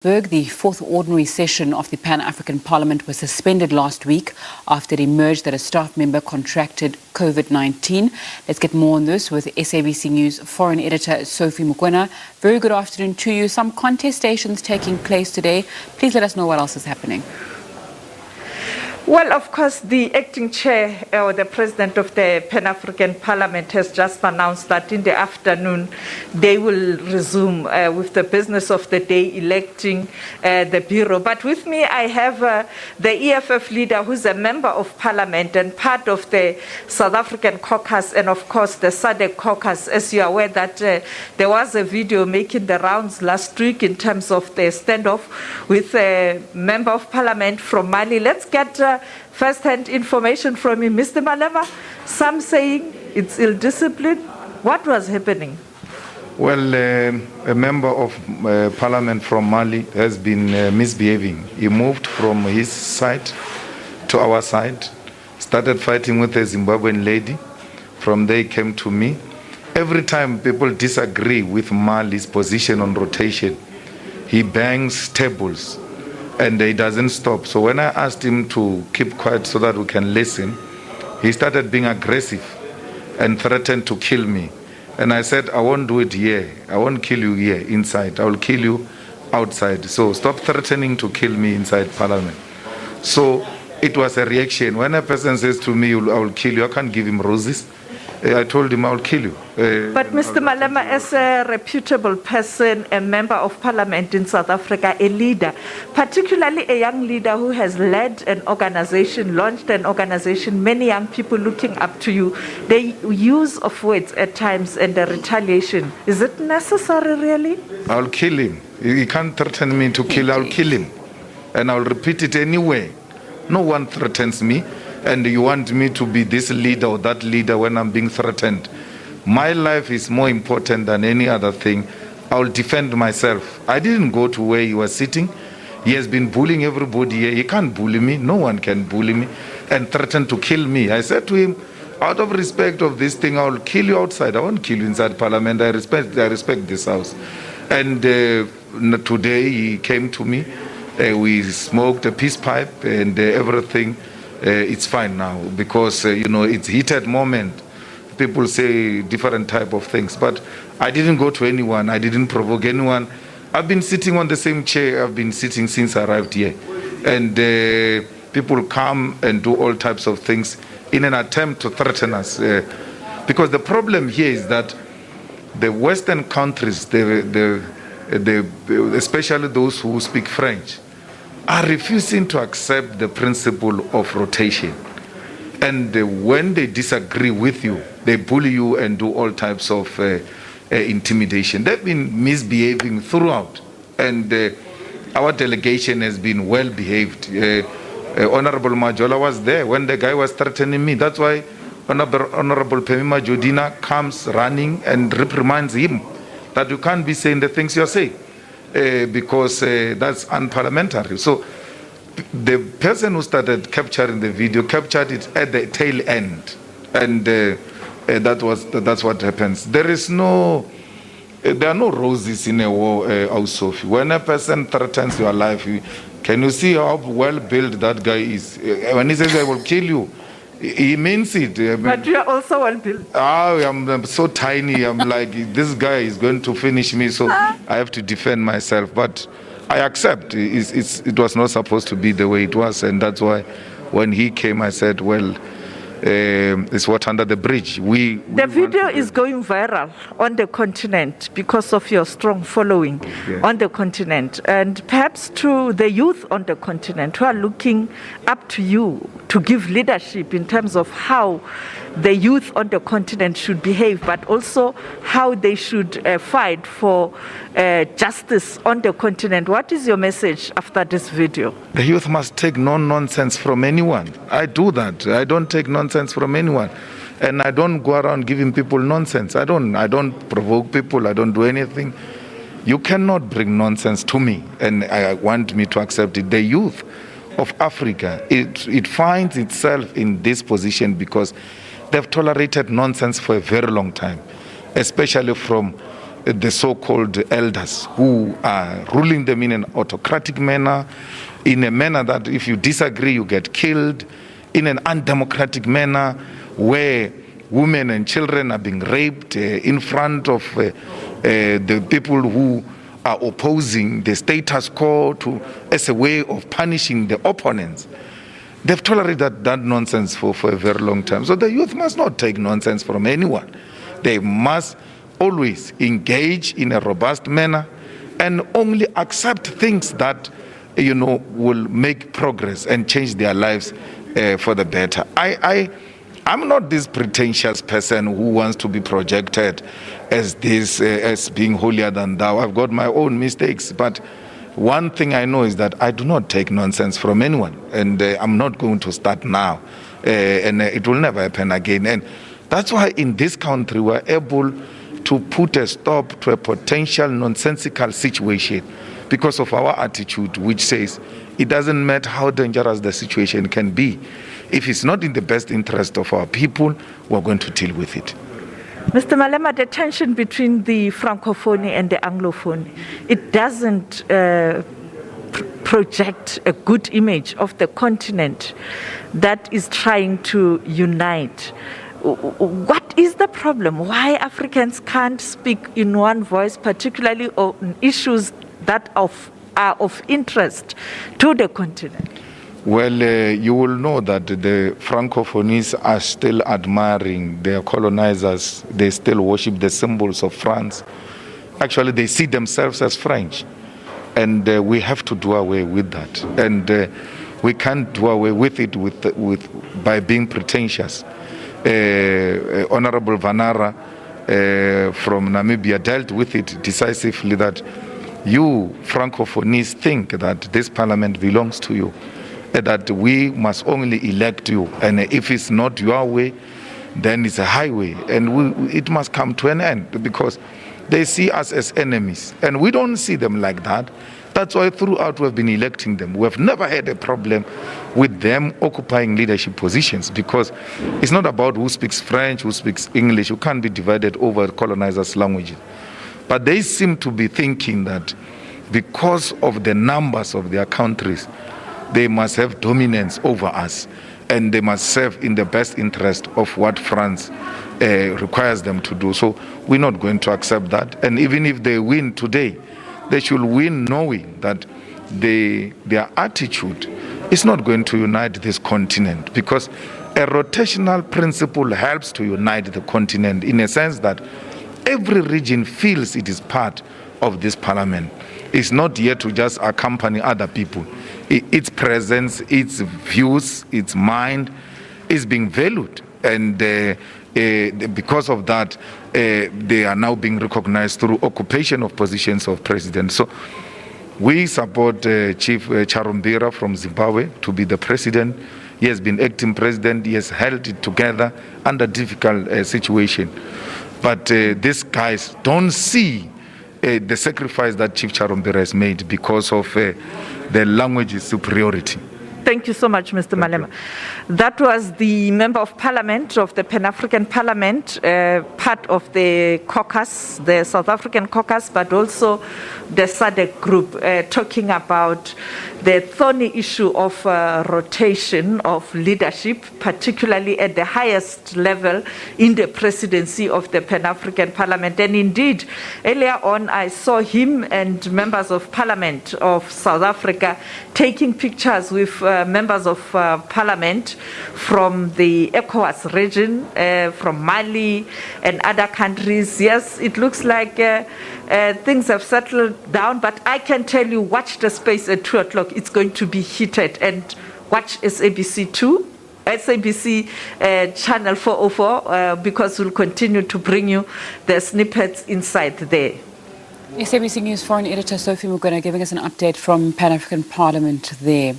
The fourth ordinary session of the Pan-African Parliament was suspended last week after it emerged that a staff member contracted COVID-19. Let's get more on this with SABC News foreign editor Sophie Mokoena. Very good afternoon to you. Some contestations taking place today. Please let us know what else is happening. Well, of course, the acting chair or the president of the Pan-African Parliament has just announced that in the afternoon they will resume with the business of the day, electing the bureau. But with me, I have the EFF leader, who's a member of Parliament and part of the South African caucus, and of course the SADC caucus. As you are aware that there was a video making the rounds last week in terms of the standoff with a member of Parliament from Mali. Let's get first-hand information from you, Mr. Malema. Some saying it's ill-discipline. What was happening? Well, a member of Parliament from Mali has been misbehaving. He moved from his side to our side, started fighting with a Zimbabwean lady. From there, he came to me. Every time people disagree with Mali's position on rotation, he bangs tables. And he doesn't stop. So when I asked him to keep quiet so that we can listen, he started being aggressive and threatened to kill me. And I said, I won't do it here. I won't kill you here inside. I will kill you outside. So stop threatening to kill me inside Parliament. So it was a reaction. When a person says to me, I will kill you, I can't give him roses. I told him I will kill you. But Mr. Malema, as a reputable person, a member of Parliament in South Africa, a leader, particularly a young leader who has led an organization, launched an organization, many young people looking up to you, the use of words at times and the retaliation, is it necessary really? I'll kill him. He can't threaten me to kill, I'll kill him. And I'll repeat it anyway. No one threatens me. And you want me to be this leader or that leader when I'm being threatened. My life is more important than any other thing. I'll defend myself. I didn't go to where he was sitting. He has been bullying everybody here. He can't bully me. No one can bully me and threaten to kill me. I said to him, out of respect of this thing, I'll kill you outside. I won't kill you inside Parliament. I respect this house. And today he came to me. We smoked a peace pipe and everything. It's fine now because, it's heated moment. People say different type of things. But I didn't go to anyone. I didn't provoke anyone. I've been sitting on the same chair I've been sitting since I arrived here. And people come and do all types of things in an attempt to threaten us. Because the problem here is that the Western countries, especially those who speak French, are refusing to accept the principle of rotation. And when they disagree with you, they bully you and do all types of intimidation. They've been misbehaving throughout. And our delegation has been well behaved. Honorable Majola was there when the guy was threatening me. That's why Honorable Pemima Jodina comes running and reprimands him that you can't be saying the things you're saying. Because that's unparliamentary. So the person who started capturing the video captured it at the tail end, and that's what happens. There are no roses in a war, Sophie. When a person threatens your life, can you see how well built that guy is? When he says I will kill you, he means it. But you are also well built. I'm so tiny. I'm like, this guy is going to finish me, so I have to defend myself. But I accept. It was not supposed to be the way it was, and that's why when he came, I said, well, it's what under the bridge. The video is going viral on the continent because of your strong following on the continent, and perhaps to the youth on the continent who are looking up to you to give leadership in terms of how the youth on the continent should behave, but also how they should fight for justice on the continent. What is your message after this video? The youth must take no nonsense from anyone. I do that. I don't take nonsense from anyone. And I don't go around giving people nonsense. I don't provoke people. I don't do anything. You cannot bring nonsense to me, and I want me to accept it. The youth of Africa, it finds itself in this position because they've tolerated nonsense for a very long time, especially from the so-called elders who are ruling them in an autocratic manner, in a manner that if you disagree, you get killed, in an undemocratic manner where women and children are being raped in front of the people who are opposing the status quo as a way of punishing the opponents. They've tolerated that nonsense for a very long time. So the youth must not take nonsense from anyone. They must always engage in a robust manner and only accept things that, will make progress and change their lives for the better. I'm not this pretentious person who wants to be projected as being holier than thou. I've got my own mistakes, but one thing I know is that I do not take nonsense from anyone, and I'm not going to start now, and it will never happen again. And that's why in this country we're able to put a stop to a potential nonsensical situation because of our attitude, which says it doesn't matter how dangerous the situation can be. If it's not in the best interest of our people, we're going to deal with it. Mr. Malema, the tension between the Francophone and the Anglophone, it doesn't project a good image of the continent that is trying to unite. What is the problem? Why Africans can't speak in one voice, particularly on issues that are of interest to the continent? Well, you will know that the Francophonies are still admiring their colonizers. They still worship the symbols of France. Actually, they see themselves as French. And we have to do away with that. And we can't do away with it by being pretentious. Honorable Vanara from Namibia dealt with it decisively, that you Francophonies think that this parliament belongs to you, that we must only elect you, and if it's not your way, then it's a highway, and it must come to an end, because they see us as enemies, and we don't see them like that. That's why throughout we've been electing them. We've never had a problem with them occupying leadership positions, because it's not about who speaks French, who speaks English. You can't be divided over colonizers' languages. But they seem to be thinking that because of the numbers of their countries, they must have dominance over us, and they must serve in the best interest of what France requires them to do. So we're not going to accept that. And even if they win today, they should win knowing that their attitude is not going to unite this continent, because a rotational principle helps to unite the continent in a sense that every region feels it is part of this parliament. It's not here to just accompany other people. Its presence, its views, its mind is being valued. And because of that, they are now being recognized through occupation of positions of president. So we support Chief Charumbira from Zimbabwe to be the president. He has been acting president. He has held it together under difficult situation. But these guys don't see the sacrifice that Chief Charumbira has made because of the language superiority. Thank you so much, Mr. Malema. That was the Member of Parliament of the Pan-African Parliament, part of the caucus, the South African caucus, but also the SADC group, talking about the thorny issue of rotation of leadership, particularly at the highest level in the presidency of the Pan-African Parliament. And indeed, earlier on, I saw him and members of Parliament of South Africa taking pictures with members of Parliament from the ECOWAS region, from Mali and other countries. Yes, it looks like things have settled down, but I can tell you, watch the space at 2 o'clock. It's going to be heated, and watch SABC2, SABC channel 404, because we'll continue to bring you the snippets inside there. SABC News foreign editor Sophie Mugwena giving us an update from Pan-African Parliament there.